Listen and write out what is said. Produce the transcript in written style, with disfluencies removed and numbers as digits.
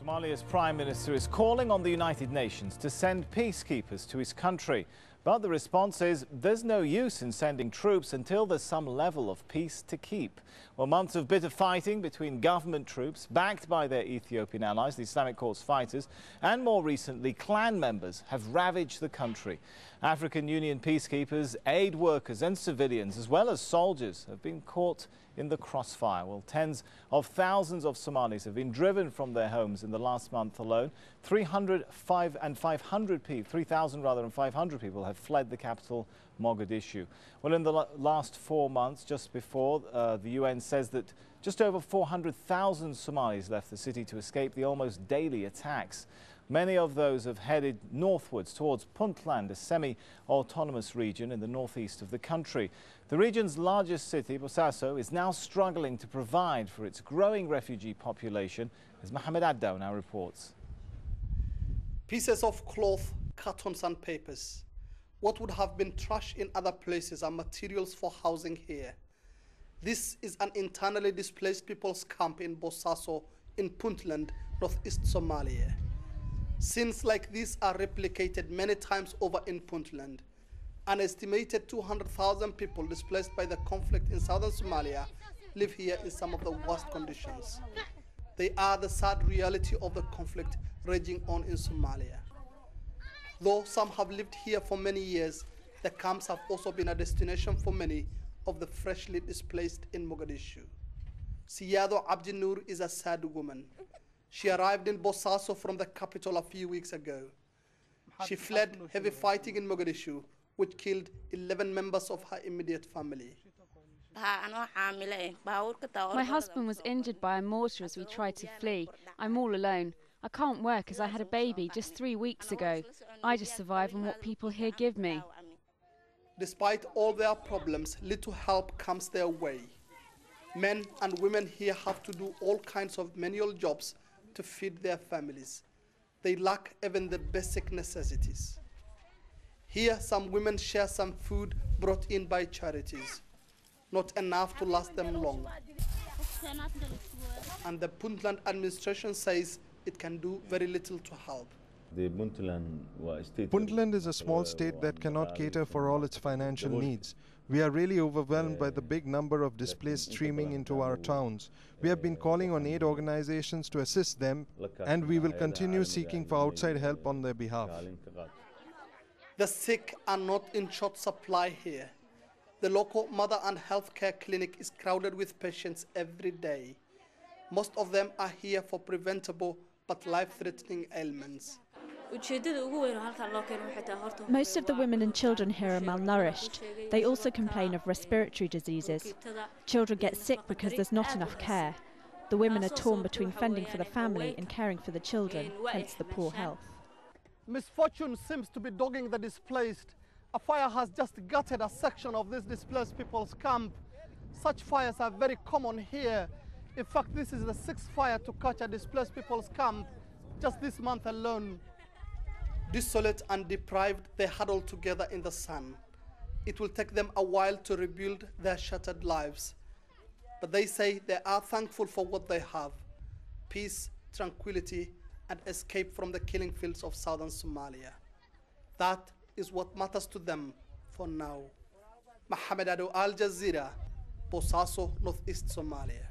Somalia's Prime Minister is calling on the United Nations to send peacekeepers to his country. But the response is there's no use in sending troops until there's some level of peace to keep. Well, months of bitter fighting between government troops, backed by their Ethiopian allies, the Islamic Court's fighters, and more recently, clan members have ravaged the country. African Union peacekeepers, aid workers and civilians, as well as soldiers, have been caught in the crossfire. Well, tens of thousands of Somalis have been driven from their homes in the last month alone. 3,500 people have fled the capital, Mogadishu. Well, in the last 4 months, just before, the UN says that just over 400,000 Somalis left the city to escape the almost daily attacks. Many of those have headed northwards towards Puntland, a semi-autonomous region in the northeast of the country. The region's largest city, Bosaso, is now struggling to provide for its growing refugee population, as Mohammed Adow now reports. Pieces of cloth, cartons and papers. What would have been trash in other places are materials for housing here. This is an internally displaced people's camp in Bosaso in Puntland, northeast Somalia. Scenes like these are replicated many times over in Puntland. An estimated 200,000 people displaced by the conflict in southern Somalia live here in some of the worst conditions. They are the sad reality of the conflict raging on in Somalia. Though some have lived here for many years, the camps have also been a destination for many of the freshly displaced in Mogadishu. Siyado Abdinur is a sad woman. She arrived in Bosaso from the capital a few weeks ago. She fled heavy fighting in Mogadishu, which killed 11 members of her immediate family. My husband was injured by a mortar as we tried to flee. I'm all alone. I can't work as I had a baby just 3 weeks ago. I just survive on what people here give me. Despite all their problems, little help comes their way. Men and women here have to do all kinds of manual jobs to feed their families. They lack even the basic necessities. Here, some women share some food brought in by charities. Not enough to last them long. And the Puntland administration says it can do very little to help. Puntland is a small state that cannot cater for all its financial needs. We are really overwhelmed by the big number of displaced streaming into our towns. We have been calling on aid organizations to assist them, and we will continue seeking for outside help on their behalf. The sick are not in short supply here. The local mother and healthcare clinic is crowded with patients every day. Most of them are here for preventable but life-threatening ailments. Most of the women and children here are malnourished. They also complain of respiratory diseases. Children get sick because there's not enough care. The women are torn between fending for the family and caring for the children, hence the poor health. Misfortune seems to be dogging the displaced. A fire has just gutted a section of this displaced people's camp. Such fires are very common here. In fact, this is the 6th fire to catch a displaced people's camp just this month alone. Desolate and deprived, they huddle together in the sun. It will take them a while to rebuild their shattered lives. But they say they are thankful for what they have: peace, tranquility, and escape from the killing fields of southern Somalia. That is what matters to them for now. Mohammed Adow, Al Jazeera, Bosaso, northeast Somalia.